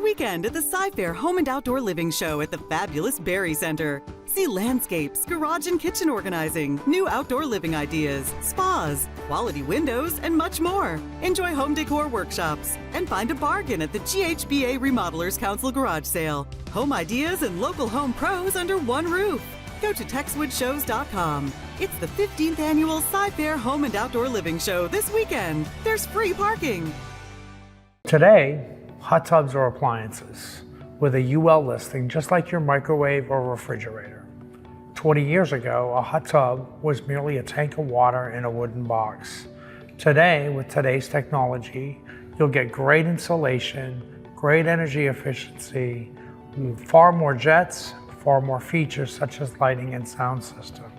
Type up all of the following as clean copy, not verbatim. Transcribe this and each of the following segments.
Weekend at the Sci-Fair Home and Outdoor Living Show at the fabulous Berry Center. See landscapes, garage and kitchen organizing, new outdoor living ideas, spas, quality windows, and much more. Enjoy home decor workshops and find a bargain at the GHBA Remodelers Council garage sale. Home ideas and local home pros under one roof. Go to TexwoodShows.com. It's the 15th annual Sci-Fair Home and Outdoor Living Show this weekend. There's free parking. Today, hot tubs are appliances with a UL listing just like your microwave or refrigerator. 20 years ago, a hot tub was merely a tank of water in a wooden box. Today, with today's technology, you'll get great insulation, great energy efficiency, far more jets, far more features such as lighting and sound system.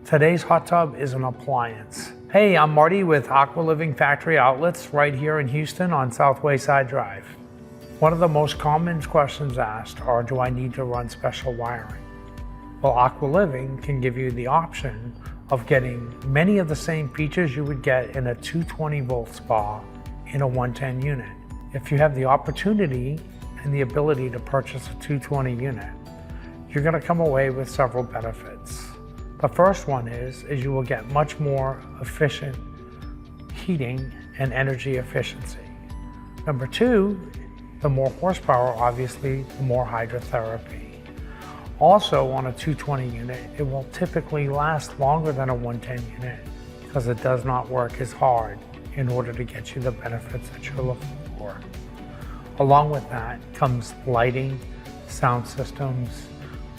Today's hot tub is an appliance. Hey, I'm Marty with Aqua Living Factory Outlets right here in Houston on South Wayside Drive. One of the most common questions asked are, do I need to run special wiring? Well, Aqua Living can give you the option of getting many of the same features you would get in a 220 volt spa in a 110 unit. If you have the opportunity and the ability to purchase a 220 unit, you're going to come away with several benefits. The first one is you will get much more efficient heating and energy efficiency. Number two, the more horsepower, obviously, the more hydrotherapy. Also, on a 220 unit, it will typically last longer than a 110 unit because it does not work as hard in order to get you the benefits that you're looking for. Along with that comes lighting, sound systems,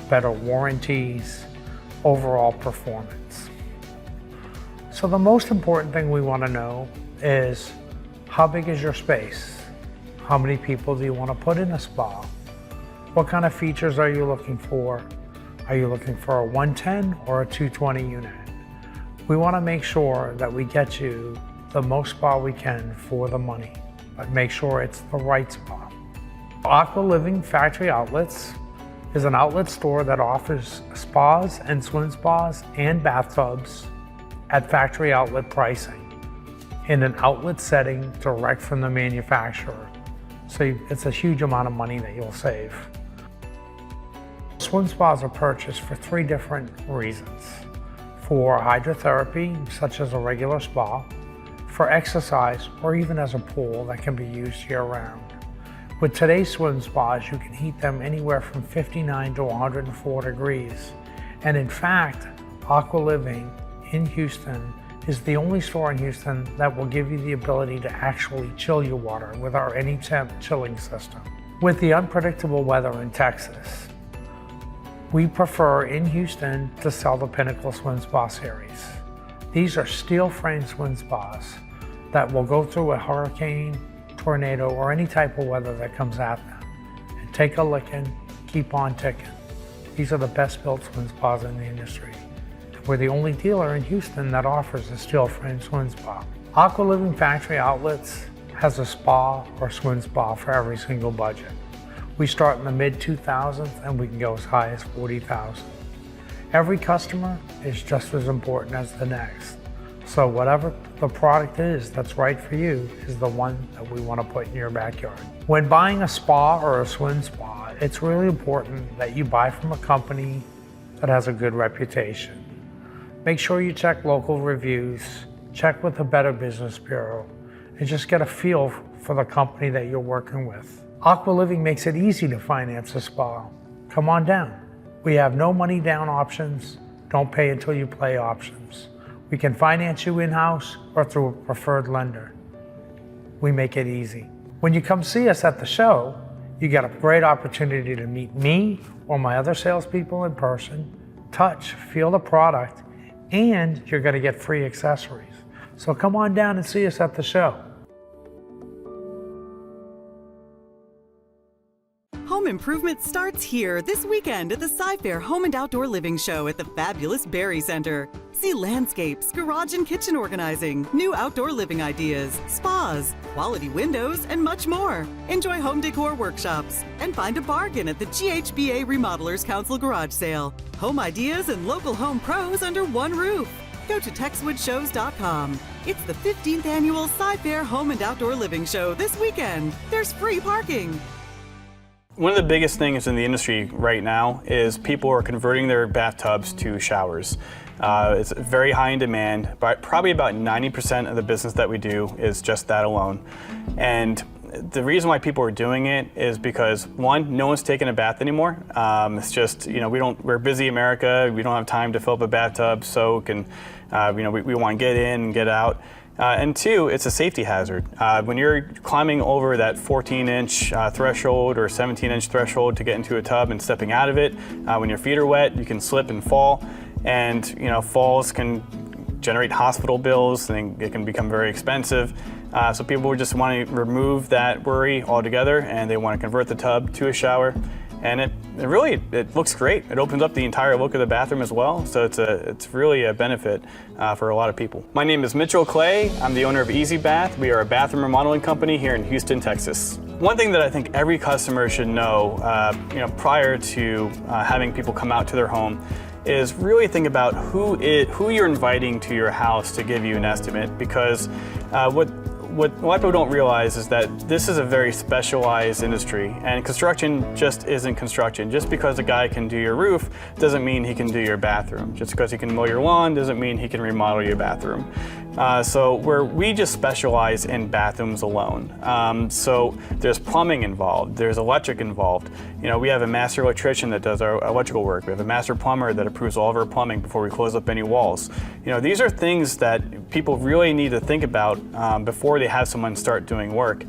better warranties, overall performance. So the most important thing we want to know is, how big is your space? How many people do you want to put in a spa? What kind of features are you looking for? Are you looking for a 110 or a 220 unit? We want to make sure that we get you the most spa we can for the money, but make sure it's the right spa. Aqua Living Factory Outlets is an outlet store that offers spas and swim spas and bathtubs at factory outlet pricing in an outlet setting direct from the manufacturer. So it's a huge amount of money that you'll save. Swim spas are purchased for three different reasons. For hydrotherapy, such as a regular spa, for exercise, or even as a pool that can be used year-round. With today's swim spas, you can heat them anywhere from 59 to 104 degrees. And in fact, Aqua Living in Houston is the only store in Houston that will give you the ability to actually chill your water with our AnyTemp chilling system. With the unpredictable weather in Texas, we prefer in Houston to sell the Pinnacle Swim Spa series. These are steel frame swim spas that will go through a hurricane, tornado, or any type of weather that comes at them and take a licking, keep on ticking. These are the best built swim spas in the industry. We're the only dealer in Houston that offers a steel frame swim spa. Aqua Living Factory Outlets has a spa or swim spa for every single budget. We start in the mid 2000s and we can go as high as 40,000. Every customer is just as important as the next. So whatever the product is that's right for you is the one that we want to put in your backyard. When buying a spa or a swim spa, it's really important that you buy from a company that has a good reputation. Make sure you check local reviews, check with the Better Business Bureau, and just get a feel for the company that you're working with. Aqua Living makes it easy to finance a spa. Come on down. We have no money down options, don't pay until you play options. We can finance you in-house or through a preferred lender. We make it easy. When you come see us at the show, you get a great opportunity to meet me or my other salespeople in person, touch, feel the product, and you're going to get free accessories. So come on down and see us at the show. Home improvement starts here this weekend at the Sci-Fair Home and Outdoor Living Show at the fabulous Berry Center. See landscapes, garage and kitchen organizing, new outdoor living ideas, spas, quality windows, and much more. Enjoy home decor workshops and find a bargain at the GHBA Remodelers Council garage sale. Home ideas and local home pros under one roof. Go to TexwoodShows.com. It's the 15th annual Sci-Fair Home and Outdoor Living Show this weekend. There's free parking. One of the biggest things in the industry right now is people are converting their bathtubs to showers. It's very high in demand, but probably about 90% of the business that we do is just that alone. And the reason why people are doing it is because, one, no one's taking a bath anymore. It's just, we're busy America, we don't have time to fill up a bathtub, soak, and we want to get in and get out. And two, it's a safety hazard. When you're climbing over that 14-inch threshold or 17-inch threshold to get into a tub and stepping out of it, when your feet are wet, you can slip and fall. And falls can generate hospital bills, and it can become very expensive. So people just want to remove that worry altogether, and they want to convert the tub to a shower. And it looks great. It opens up the entire look of the bathroom as well, so it's really a benefit for a lot of people. My name is Mitchell Clay. I'm the owner of Easy Bath. We are a bathroom remodeling company here in Houston, Texas. One thing that I think every customer should know, prior to having people come out to their home, is really think about who you're inviting to your house to give you an estimate, because what a lot of people don't realize is that this is a very specialized industry, and construction just isn't construction. Just because a guy can do your roof doesn't mean he can do your bathroom. Just because he can mow your lawn doesn't mean he can remodel your bathroom. So we just specialize in bathrooms alone. So there's plumbing involved, there's electric involved. We have a master electrician that does our electrical work. We have a master plumber that approves all of our plumbing before we close up any walls. These are things that people really need to think about before they have someone start doing work.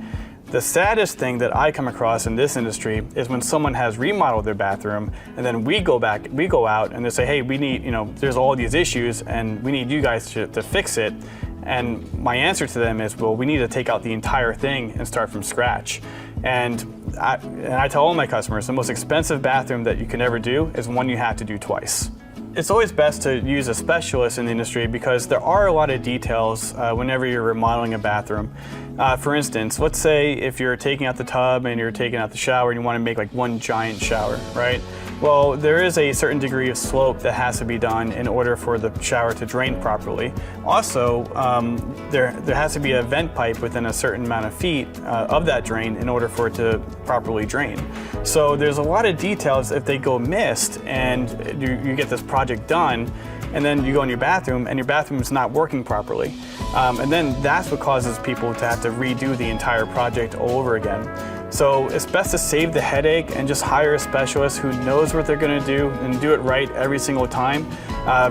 The saddest thing that I come across in this industry is when someone has remodeled their bathroom, and then we go out and they say, hey, we need, there's all these issues and we need you guys to fix it. And my answer to them is, well, we need to take out the entire thing and start from scratch. And I tell all my customers, the most expensive bathroom that you can ever do is one you have to do twice. It's always best to use a specialist in the industry because there are a lot of details whenever you're remodeling a bathroom. For instance, let's say if you're taking out the tub and you're taking out the shower and you want to make like one giant shower, right? Well, there is a certain degree of slope that has to be done in order for the shower to drain properly. Also, there has to be a vent pipe within a certain amount of feet of that drain in order for it to properly drain. So there's a lot of details if they go missed and you get this project done, and then you go in your bathroom and your bathroom is not working properly. And then that's what causes people to have to redo the entire project all over again. So it's best to save the headache and just hire a specialist who knows what they're going to do and do it right every single time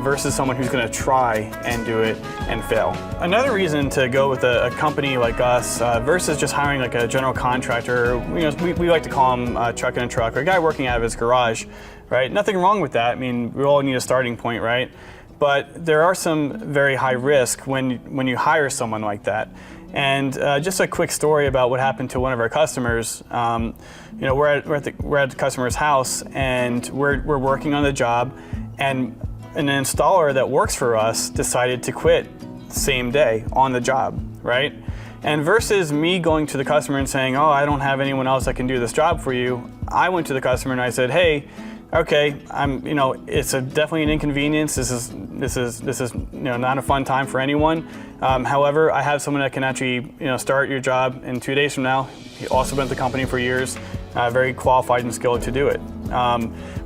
versus someone who's going to try and do it and fail. Another reason to go with a company like us versus just hiring like a general contractor, we like to call him truck in a truck, or a guy working out of his garage, right? Nothing wrong with that. I mean, we all need a starting point, right? But there are some very high risk when you hire someone like that. And just a quick story about what happened to one of our customers. We're at the customer's house and we're working on the job, and an installer that works for us decided to quit the same day on the job, right? And versus me going to the customer and saying, oh, I don't have anyone else that can do this job for you, I went to the customer and I said, hey, okay, it's definitely an inconvenience. This is not a fun time for anyone. However, I have someone that can actually start your job in 2 days from now. He also been at the company for years, very qualified and skilled to do it.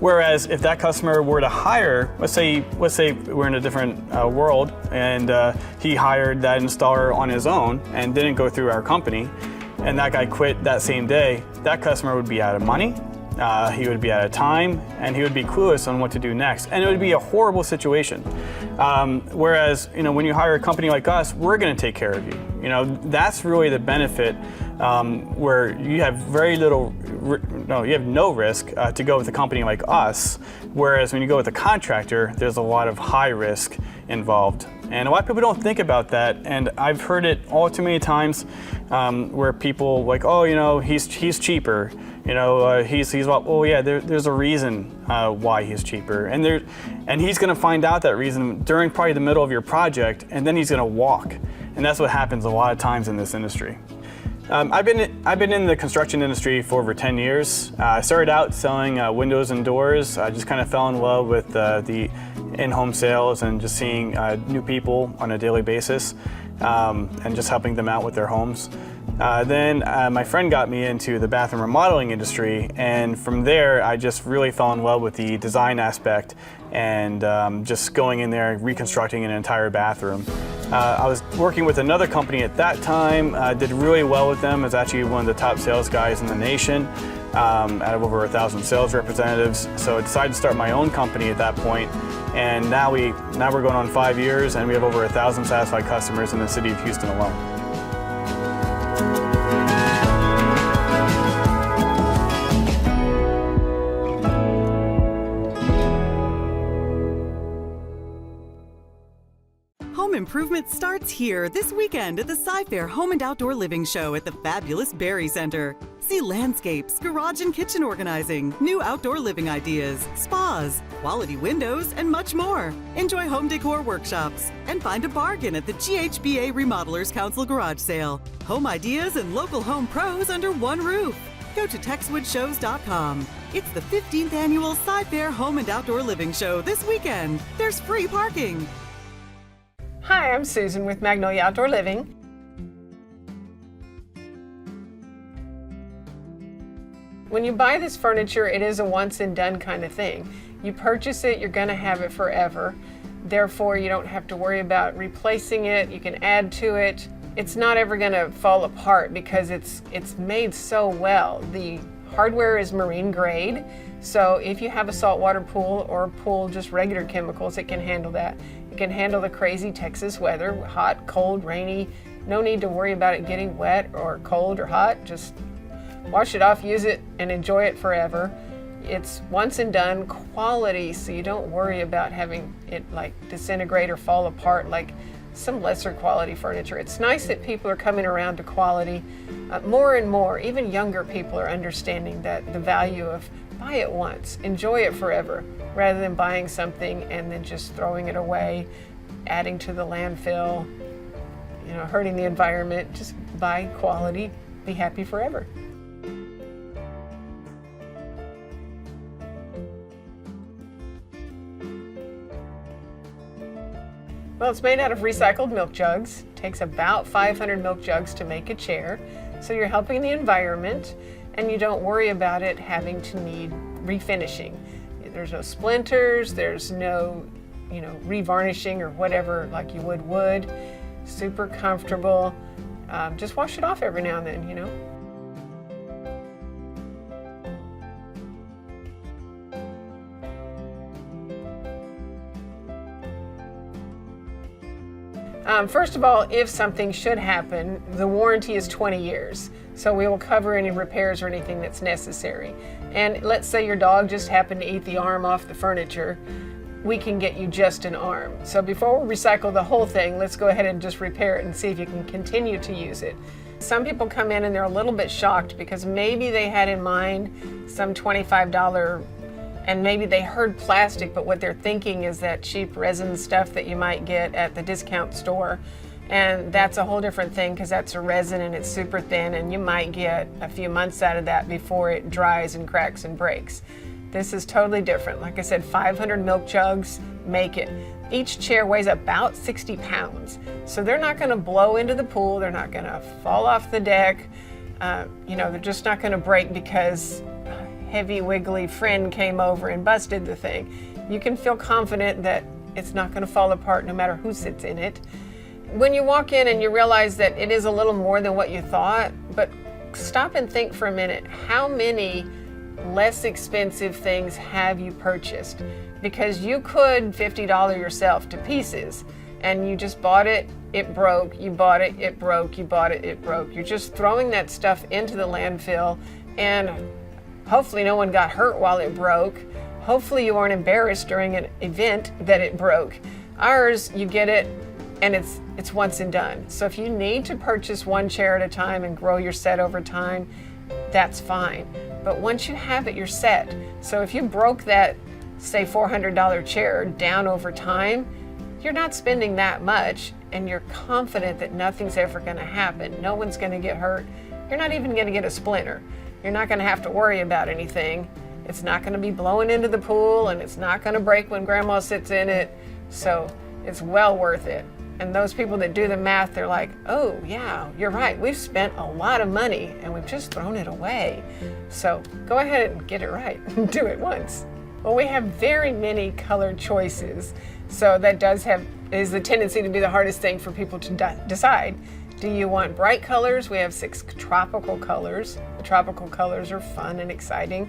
Whereas if that customer were to hire, let's say we're in a different world, and he hired that installer on his own and didn't go through our company, and that guy quit that same day, that customer would be out of money. He would be out of time, and he would be clueless on what to do next, and it would be a horrible situation. Whereas, when you hire a company like us, we're going to take care of you. That's really the benefit, where you have you have no risk to go with a company like us. Whereas when you go with a contractor, there's a lot of high risk involved. And a lot of people don't think about that, and I've heard it all too many times where people like, oh, he's cheaper. There's a reason why he's cheaper, and he's going to find out that reason during probably the middle of your project, and then he's going to walk, and that's what happens a lot of times in this industry. I've been in the construction industry for over 10 years. I started out selling windows and doors. I just kind of fell in love with the in-home sales and just seeing new people on a daily basis and just helping them out with their homes. Then my friend got me into the bathroom remodeling industry, and from there I just really fell in love with the design aspect and just going in there reconstructing an entire bathroom. I was working with another company at that time, did really well with them. I was actually one of the top sales guys in the nation, out of over 1,000 sales representatives. So I decided to start my own company at that point, and now we're going on 5 years, and we have over 1,000 satisfied customers in the city of Houston alone. Home improvement starts here this weekend at the Sci-Fair Home and Outdoor Living Show at the fabulous Berry Center. See landscapes, garage and kitchen organizing, new outdoor living ideas, spas, quality windows, and much more. Enjoy home decor workshops and find a bargain at the GHBA Remodelers Council garage sale. Home ideas and local home pros under one roof. Go to TexwoodShows.com. It's the 15th annual Sci-Fair Home and Outdoor Living Show this weekend. There's free parking. Hi, I'm Susan with Magnolia Outdoor Living. When you buy this furniture, it is a once and done kind of thing. You purchase it, you're going to have it forever. Therefore, you don't have to worry about replacing it. You can add to it. It's not ever going to fall apart because it's made so well. The hardware is marine grade, so if you have a saltwater pool or a pool just regular chemicals, it can handle that. It can handle the crazy Texas weather, hot, cold, rainy. No need to worry about it getting wet or cold or hot. Just wash it off, use it, and enjoy it forever. It's once and done quality, so you don't worry about having it like disintegrate or fall apart like some lesser quality furniture. It's nice that people are coming around to quality. More and more, even younger people are understanding that the value of buy it once, enjoy it forever, rather than buying something and then just throwing it away, adding to the landfill, hurting the environment. Just buy quality, be happy forever. Well, it's made out of recycled milk jugs. It takes about 500 milk jugs to make a chair. So you're helping the environment, and you don't worry about it having to need refinishing. There's no splinters, there's no, revarnishing or whatever like you would wood. Super comfortable. Just wash it off every now and then, First of all, if something should happen, the warranty is 20 years. So we will cover any repairs or anything that's necessary. And let's say your dog just happened to eat the arm off the furniture, we can get you just an arm. So before we recycle the whole thing, let's go ahead and just repair it and see if you can continue to use it. Some people come in and they're a little bit shocked because maybe they had in mind some $25 and maybe they heard plastic, but what they're thinking is that cheap resin stuff that you might get at the discount store. And that's a whole different thing because that's a resin and it's super thin and you might get a few months out of that before it dries and cracks and breaks. This is totally different. Like I said, 500 milk jugs make it. Each chair weighs about 60 pounds. So they're not going to blow into the pool. They're not going to fall off the deck. They're just not going to break because heavy wiggly friend came over and busted the thing. You can feel confident that it's not going to fall apart no matter who sits in it. When you walk in and you realize that it is a little more than what you thought, but stop and think for a minute, how many less expensive things have you purchased? Because you could $50 yourself to pieces and you just bought it, it broke, you bought it, it broke, you bought it, it broke. You're just throwing that stuff into the landfill and hopefully no one got hurt while it broke. Hopefully you weren't embarrassed during an event that it broke. Ours, you get it and it's once and done. So if you need to purchase one chair at a time and grow your set over time, that's fine. But once you have it, you're set. So if you broke that, say $400 chair down over time, you're not spending that much and you're confident that nothing's ever gonna happen. No one's gonna get hurt. You're not even gonna get a splinter. You're not going to have to worry about anything. It's not going to be blowing into the pool and it's not going to break when grandma sits in it. So it's well worth it. And those people that do the math, they're like, oh yeah, you're right. We've spent a lot of money and we've just thrown it away. So go ahead and get it right. Do it once. Well, we have very many color choices. So that is the tendency to be the hardest thing for people to decide. Do you want bright colors? We have 6 tropical colors. The tropical colors are fun and exciting,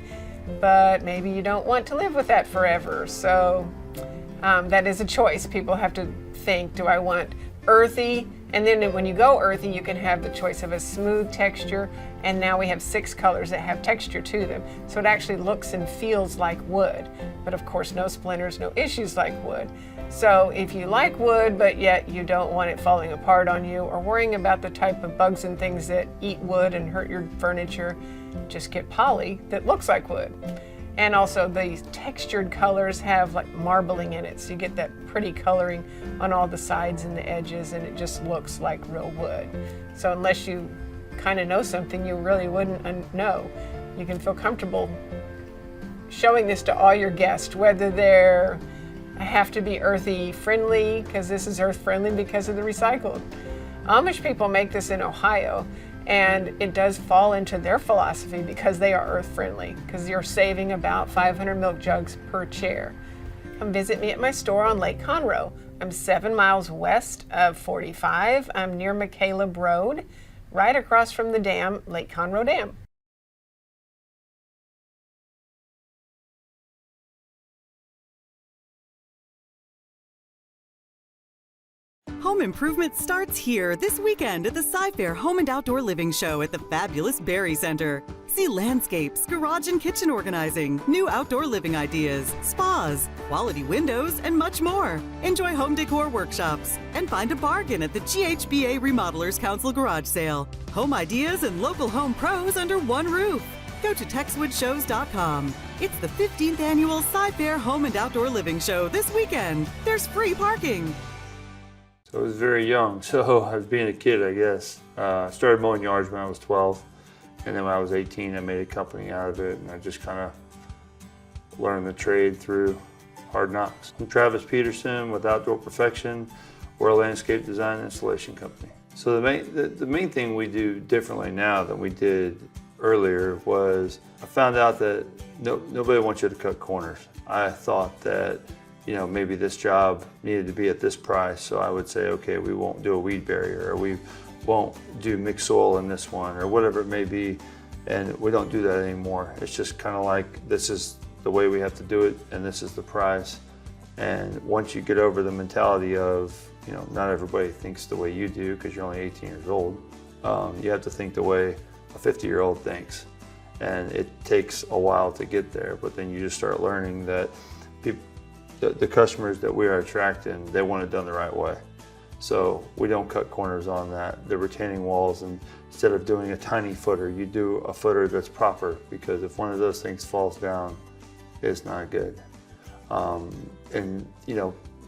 but maybe you don't want to live with that forever. So that is a choice. People have to think, do I want earthy? And then when you go earthy, you can have the choice of a smooth texture. And now we have 6 colors that have texture to them. So it actually looks and feels like wood. But of course, no splinters, no issues like wood. So if you like wood, but yet you don't want it falling apart on you or worrying about the type of bugs and things that eat wood and hurt your furniture, just get poly that looks like wood. And also the textured colors have like marbling in it, so you get that pretty coloring on all the sides and the edges, and it just looks like real wood. So unless you kind of know something you really wouldn't know, you can feel comfortable showing this to all your guests, whether they're have to be earthy friendly, because this is earth friendly because of the recycled. Amish people make this in Ohio, and it does fall into their philosophy because they are earth friendly, because you're saving about 500 milk jugs per chair. Come visit me at my store on Lake Conroe. I'm 7 miles west of 45. I'm near McCaleb Road, right across from the dam, Lake Conroe Dam. Home improvement starts here this weekend at the Sci-Fair Home and Outdoor Living Show at the fabulous Berry Center. See landscapes, garage and kitchen organizing, new outdoor living ideas, spas, quality windows, and much more. Enjoy home decor workshops and find a bargain at the GHBA Remodelers Council garage sale. Home ideas and local home pros under one roof. Go to TexwoodShows.com. It's the 15th annual Sci-Fair Home and Outdoor Living Show this weekend. There's free parking. So I was very young, so I was being a kid, I guess. I started mowing yards when I was 12, and then when I was 18, I made a company out of it, and I just kind of learned the trade through hard knocks. I'm Travis Peterson with Outdoor Perfection. We're a landscape design and installation company. So the main thing we do differently now than we did earlier was I found out that nobody wants you to cut corners. I thought that maybe this job needed to be at this price, so I would say, okay, we won't do a weed barrier, or we won't do mixed soil in this one, or whatever it may be, and we don't do that anymore. It's just kind of like, this is the way we have to do it, and this is the price. And once you get over the mentality of, not everybody thinks the way you do because you're only 18 years old, you have to think the way a 50-year-old thinks. And it takes a while to get there, but then you just start learning that the customers that we are attracting, they want it done the right way. So we don't cut corners on that. The retaining walls, and instead of doing a tiny footer, you do a footer that's proper, because if one of those things falls down, it's not good. And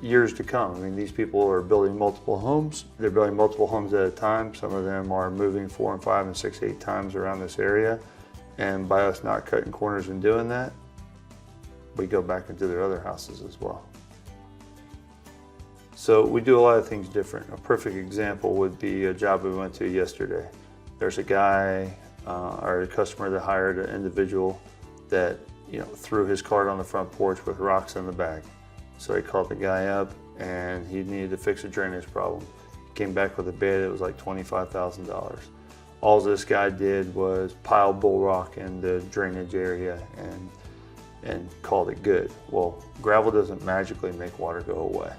years to come, I mean, these people are building multiple homes. They're building multiple homes at a time. Some of them are moving 4 and 5 and 6, 8 times around this area. And by us not cutting corners and doing that, we go back into their other houses as well. So we do a lot of things different. A perfect example would be a job we went to yesterday. There's a guy or a customer that hired an individual that threw his cart on the front porch with rocks in the bag. So he called the guy up, and he needed to fix a drainage problem. He came back with a bid. It was like $25,000. All this guy did was pile bull rock in the drainage area and called it good. Well, gravel doesn't magically make water go away.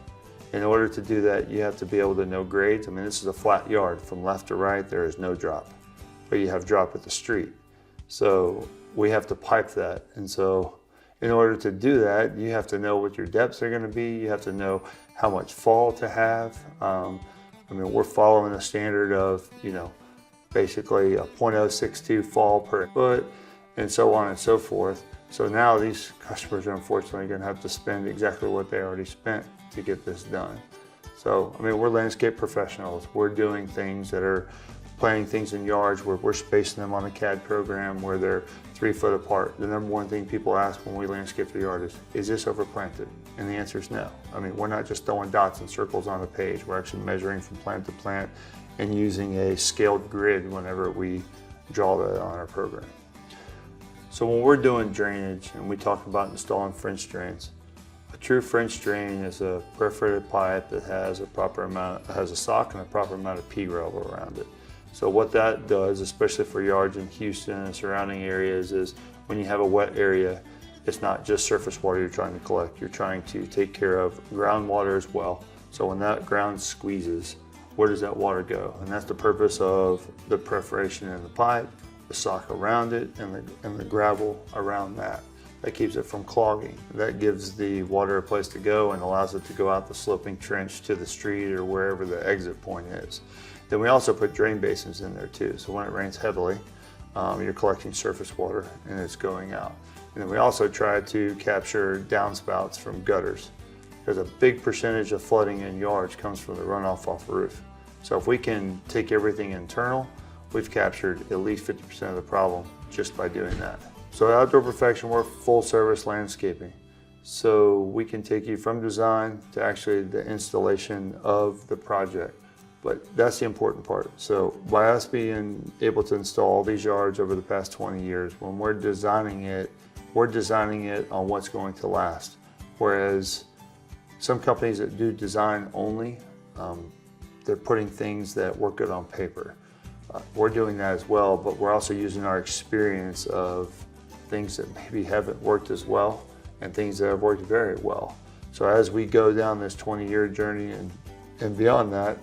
In order to do that, you have to be able to know grades. I mean, this is a flat yard. From left to right, there is no drop, but you have drop at the street. So we have to pipe that. And so in order to do that, you have to know what your depths are going to be. You have to know how much fall to have. I mean, we're following a standard of, basically a 0.062 fall per foot, and so on and so forth. So now these customers are unfortunately going to have to spend exactly what they already spent to get this done. So, I mean, we're landscape professionals. We're doing things that are planting things in yards where we're spacing them on a CAD program where they're 3 foot apart. The number one thing people ask when we landscape the yard is this overplanted? And the answer is no. I mean, we're not just throwing dots and circles on a page. We're actually measuring from plant to plant and using a scaled grid whenever we draw that on our program. So when we're doing drainage and we talk about installing French drains, a true French drain is a perforated pipe that has a sock and a proper amount of pea gravel around it. So what that does, especially for yards in Houston and surrounding areas, is when you have a wet area, it's not just surface water you're trying to collect. You're trying to take care of groundwater as well. So when that ground squeezes, where does that water go? And that's the purpose of the perforation in the pipe, the sock around it, and the gravel around that. That keeps it from clogging. That gives the water a place to go and allows it to go out the sloping trench to the street or wherever the exit point is. Then we also put drain basins in there too. So when it rains heavily, you're collecting surface water and it's going out. And then we also try to capture downspouts from gutters, because a big percentage of flooding in yards comes from the runoff off the roof. So if we can take everything internal, we've captured at least 50% of the problem just by doing that. So at Outdoor Perfection, we're full service landscaping. So we can take you from design to actually the installation of the project. But that's the important part. So by us being able to install all these yards over the past 20 years, when we're designing it on what's going to last. Whereas some companies that do design only, they're putting things that work good on paper. We're doing that as well, but we're also using our experience of things that maybe haven't worked as well and things that have worked very well. So as we go down this 20-year journey and beyond that,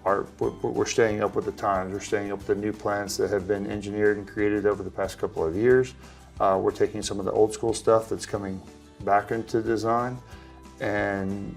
we're staying up with the times. We're staying up with the new plants that have been engineered and created over the past couple of years. We're taking some of the old school stuff that's coming back into design and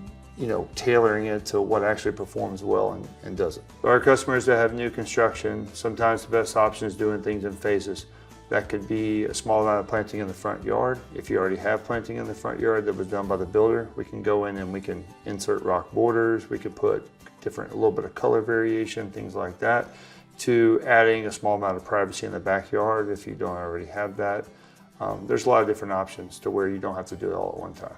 tailoring it to what actually performs well and doesn't. For our customers that have new construction, sometimes the best option is doing things in phases. That could be a small amount of planting in the front yard. If you already have planting in the front yard that was done by the builder, we can go in and we can insert rock borders. We could put a little bit of color variation, things like that, to adding a small amount of privacy in the backyard if you don't already have that. There's a lot of different options to where you don't have to do it all at one time.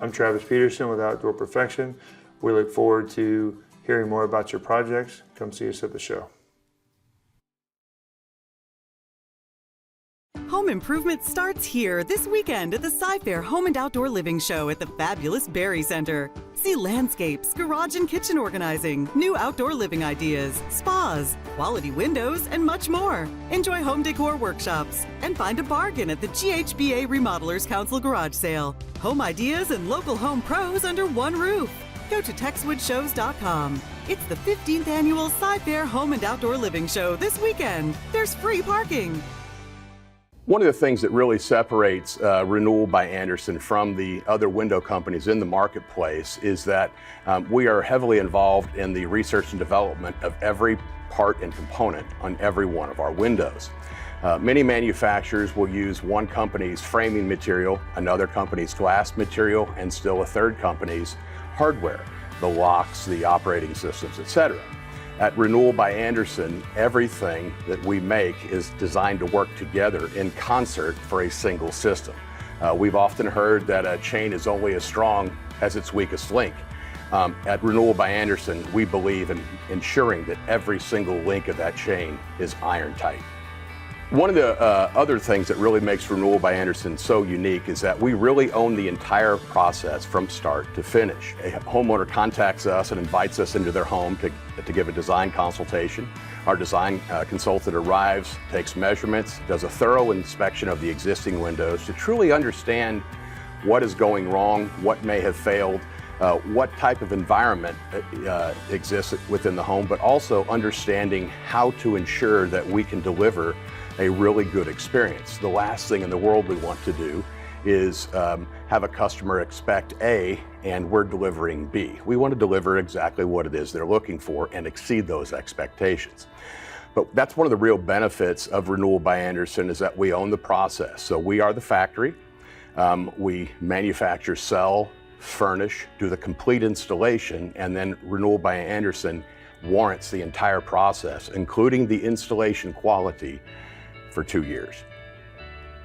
I'm Travis Peterson with Outdoor Perfection. We look forward to hearing more about your projects. Come see us at the show. Home improvement starts here this weekend at the Sci-Fair Home and Outdoor Living Show at the fabulous Berry Center. See landscapes, garage and kitchen organizing, new outdoor living ideas, spas, quality windows, and much more. Enjoy home decor workshops and find a bargain at the GHBA Remodelers Council Garage Sale. Home ideas and local home pros under one roof. Go to TexwoodShows.com. It's the 15th annual Sci-Fair Home and Outdoor Living Show this weekend. There's free parking. One of the things that really separates Renewal by Andersen from the other window companies in the marketplace is that we are heavily involved in the research and development of every part and component on every one of our windows. Many manufacturers will use one company's framing material, another company's glass material, and still a third company's hardware, the locks, the operating systems, etc. At Renewal by Andersen, everything that we make is designed to work together in concert for a single system. We've often heard that a chain is only as strong as its weakest link. At Renewal by Andersen, we believe in ensuring that every single link of that chain is iron tight. One of the other things that really makes Renewal by Andersen so unique is that we really own the entire process from start to finish. A homeowner contacts us and invites us into their home to give a design consultation. Our design consultant arrives, takes measurements, does a thorough inspection of the existing windows to truly understand what is going wrong, what may have failed, what type of environment exists within the home, but also understanding how to ensure that we can deliver a really good experience. The last thing in the world we want to do is have a customer expect A and we're delivering B. We want to deliver exactly what it is they're looking for and exceed those expectations. But that's one of the real benefits of Renewal by Andersen is that we own the process. So we are the factory. We manufacture, sell, furnish, do the complete installation, and then Renewal by Andersen warrants the entire process, including the installation quality, for 2 years.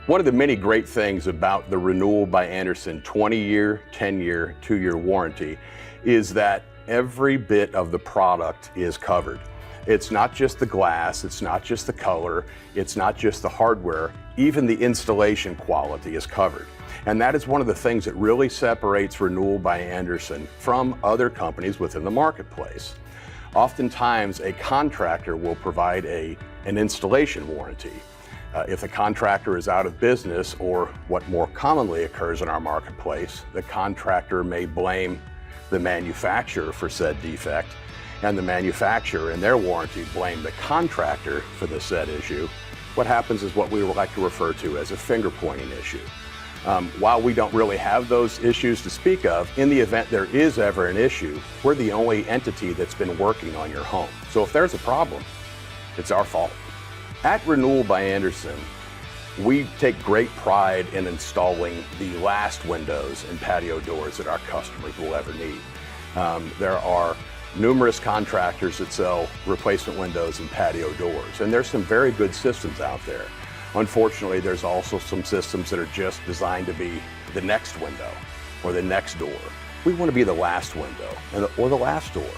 One of the many great things about the Renewal by Andersen 20-year, 10-year, 2-year warranty is that every bit of the product is covered. It's not just the glass, it's not just the color, it's not just the hardware, even the installation quality is covered. And that is one of the things that really separates Renewal by Andersen from other companies within the marketplace. Oftentimes, a contractor will provide an installation warranty. If the contractor is out of business, or what more commonly occurs in our marketplace, the contractor may blame the manufacturer for said defect, and the manufacturer in their warranty blame the contractor for the said issue. What happens is what we would like to refer to as a finger-pointing issue. While we don't really have those issues to speak of, in the event there is ever an issue, we're the only entity that's been working on your home. So if there's a problem, it's our fault. At Renewal by Andersen, we take great pride in installing the last windows and patio doors that our customers will ever need. There are numerous contractors that sell replacement windows and patio doors, and there's some very good systems out there. Unfortunately, there's also some systems that are just designed to be the next window or the next door. We want to be the last window or the last door.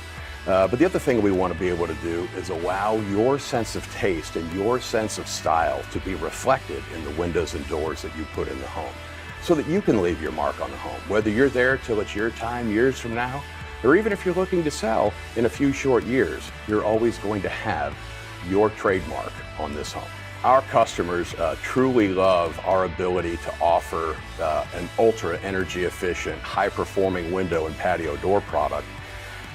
But the other thing we want to be able to do is allow your sense of taste and your sense of style to be reflected in the windows and doors that you put in the home, so that you can leave your mark on the home, whether you're there till it's your time years from now, or even if you're looking to sell in a few short years, you're always going to have your trademark on this home. Our customers truly love our ability to offer an ultra energy efficient, high performing window and patio door product.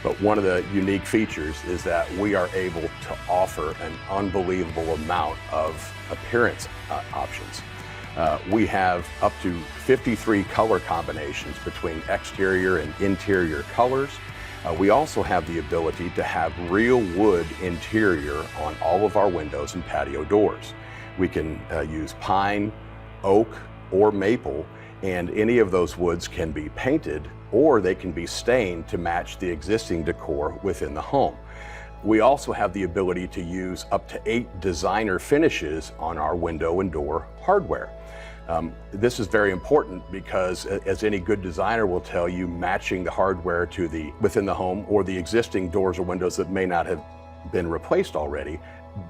But one of the unique features is that we are able to offer an unbelievable amount of appearance options. We have up to 53 color combinations between exterior and interior colors. We also have the ability to have real wood interior on all of our windows and patio doors. We can use pine, oak, or maple, and any of those woods can be painted or they can be stained to match the existing decor within the home. We also have the ability to use up to 8 designer finishes on our window and door hardware. This is very important because, as any good designer will tell you, matching the hardware to within the home or the existing doors or windows that may not have been replaced already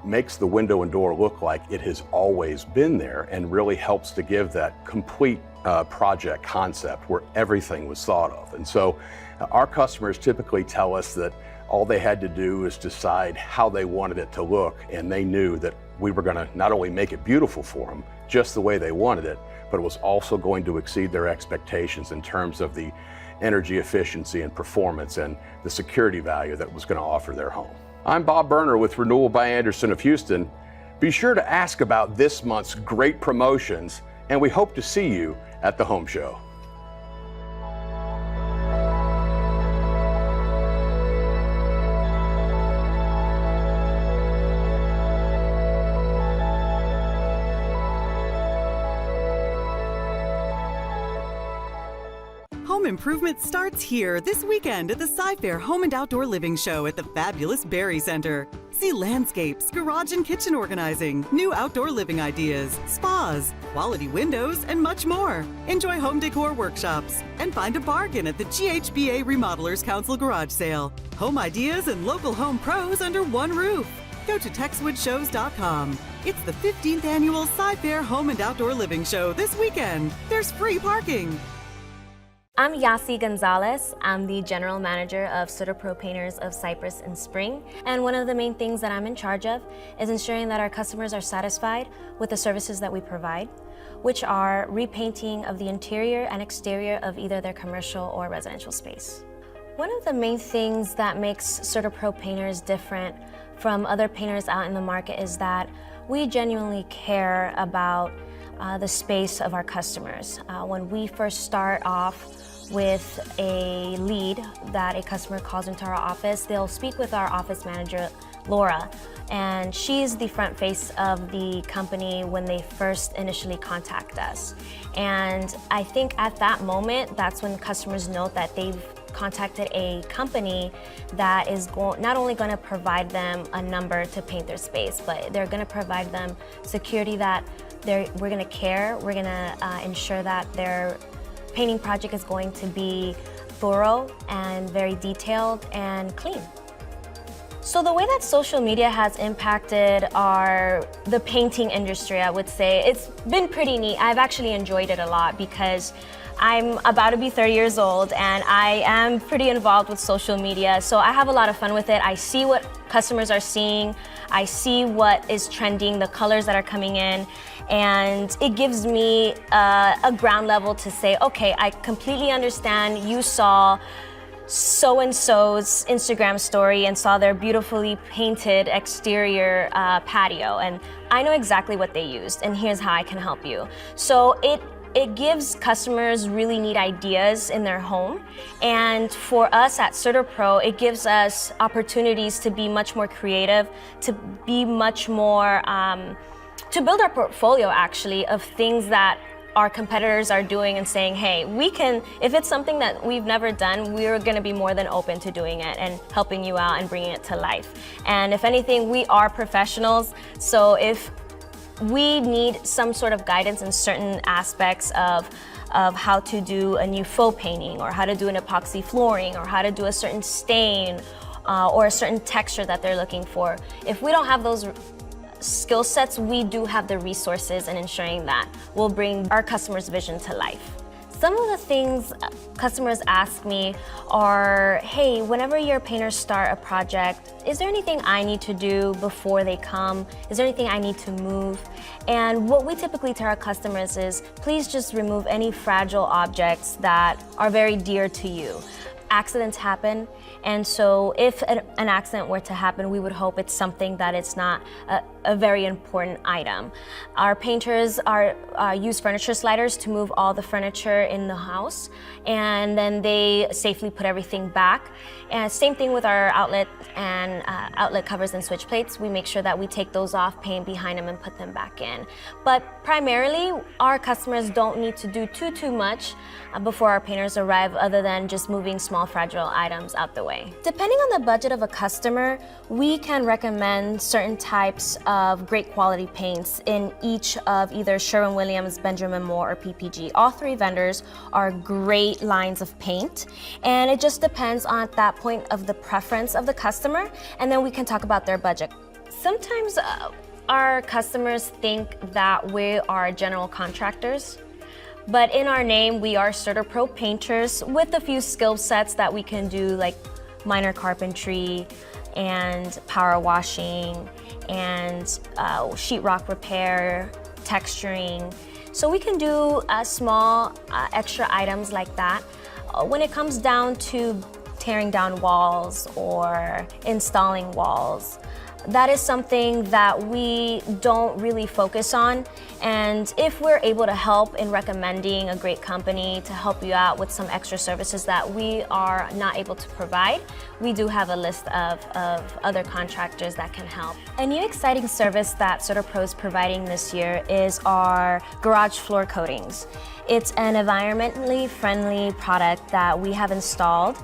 makes the window and door look like it has always been there, and really helps to give that complete project concept where everything was thought of. And so our customers typically tell us that all they had to do is decide how they wanted it to look, and they knew that we were going to not only make it beautiful for them just the way they wanted it, but it was also going to exceed their expectations in terms of the energy efficiency and performance and the security value that it was going to offer their home. I'm Bob Berner with Renewal by Andersen of Houston. Be sure to ask about this month's great promotions, and we hope to see you at the home show. Home improvement starts here this weekend at the Sci-Fair Home and Outdoor Living Show at the fabulous Berry Center. See landscapes, garage and kitchen organizing, new outdoor living ideas, spas, quality windows, and much more. Enjoy home decor workshops and find a bargain at the GHBA Remodelers Council Garage Sale. Home ideas and local home pros under one roof. Go to TexwoodShows.com. It's the 15th annual Sci-Fair Home and Outdoor Living Show this weekend. There's free parking. I'm Yasi Gonzalez. I'm the General Manager of Sutterpro Painters of Cypress and Spring. And one of the main things that I'm in charge of is ensuring that our customers are satisfied with the services that we provide, which are repainting of the interior and exterior of either their commercial or residential space. One of the main things that makes Sutterpro Painters different from other painters out in the market is that we genuinely care about the space of our customers. When we first start off with a lead that a customer calls into our office, they'll speak with our office manager, Laura, and she's the front face of the company when they first initially contact us. And I think at that moment, that's when customers know that they've contacted a company that is not only going to provide them a number to paint their space, but they're going to provide them security that we're going to care, we're going to ensure that their painting project is going to be thorough and very detailed and clean. So the way that social media has impacted the painting industry, I would say, it's been pretty neat. I've actually enjoyed it a lot because I'm about to be 30 years old and I am pretty involved with social media. So I have a lot of fun with it. I see what customers are seeing. I see what is trending, the colors that are coming in. And it gives me a ground level to say, okay, I completely understand you saw so-and-so's Instagram story and saw their beautifully painted exterior patio, and I know exactly what they used, and here's how I can help you. So it gives customers really neat ideas in their home, and for us at CertaPro, it gives us opportunities to be much more creative, to be much more, to build our portfolio actually of things that our competitors are doing and saying, hey, we can, if it's something that we've never done, we're gonna be more than open to doing it and helping you out and bringing it to life. And if anything, we are professionals, so if we need some sort of guidance in certain aspects of how to do a new faux painting or how to do an epoxy flooring or how to do a certain stain or a certain texture that they're looking for, if we don't have those skill sets, we do have the resources in ensuring that we'll bring our customers' vision to life. Some of the things customers ask me are, hey, whenever your painters start a project, is there anything I need to do before they come? Is there anything I need to move? And what we typically tell our customers is, please just remove any fragile objects that are very dear to you. Accidents happen, and so if an accident were to happen, we would hope it's something that it's not a very important item. Our painters use furniture sliders to move all the furniture in the house, and then they safely put everything back. And same thing with our outlet and outlet covers and switch plates. We make sure that we take those off, paint behind them, and put them back in. But primarily, our customers don't need to do too much before our painters arrive, other than just moving small fragile items out the way. Depending on the budget of a customer, we can recommend certain types of great quality paints in each of either Sherwin-Williams, Benjamin Moore, or PPG. All three vendors are great lines of paint, and it just depends on that point of the preference of the customer, and then we can talk about their budget. Sometimes our customers think that we are general contractors, but in our name, we are CertaPro painters with a few skill sets that we can do, like minor carpentry and power washing and sheetrock repair, texturing. So we can do small extra items like that. When it comes down to tearing down walls or installing walls, that is something that we don't really focus on. And if we're able to help in recommending a great company to help you out with some extra services that we are not able to provide, we do have a list of other contractors that can help. A new exciting service that CertaPro is providing this year is our garage floor coatings. It's an environmentally friendly product that we have installed,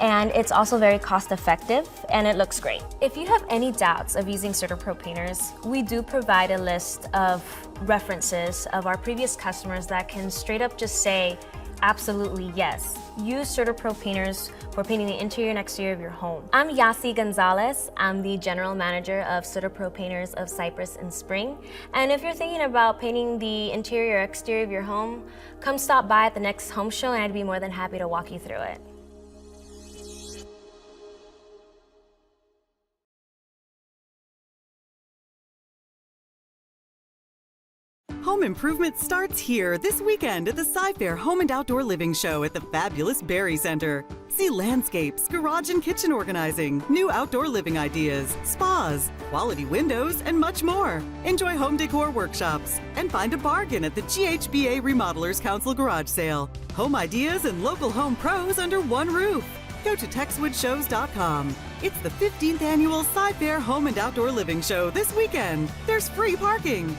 and it's also very cost effective and it looks great. If you have any doubts of using CertaPro painters, we do provide a list of references of our previous customers that can straight up just say, absolutely yes, use CertaPro painters for painting the interior and exterior of your home. I'm Yasi Gonzalez. I'm the general manager of CertaPro Painters of Cypress and Spring. And if you're thinking about painting the interior or exterior of your home, come stop by at the next home show and I'd be more than happy to walk you through it. Home improvement starts here this weekend at the Sci-Fair Home and Outdoor Living Show at the fabulous Berry Center. See landscapes, garage and kitchen organizing, new outdoor living ideas, spas, quality windows, and much more. Enjoy home decor workshops and find a bargain at the GHBA Remodelers Council Garage Sale. Home ideas and local home pros under one roof. Go to TexwoodShows.com. It's the 15th annual Sci-Fair Home and Outdoor Living Show this weekend. There's free parking.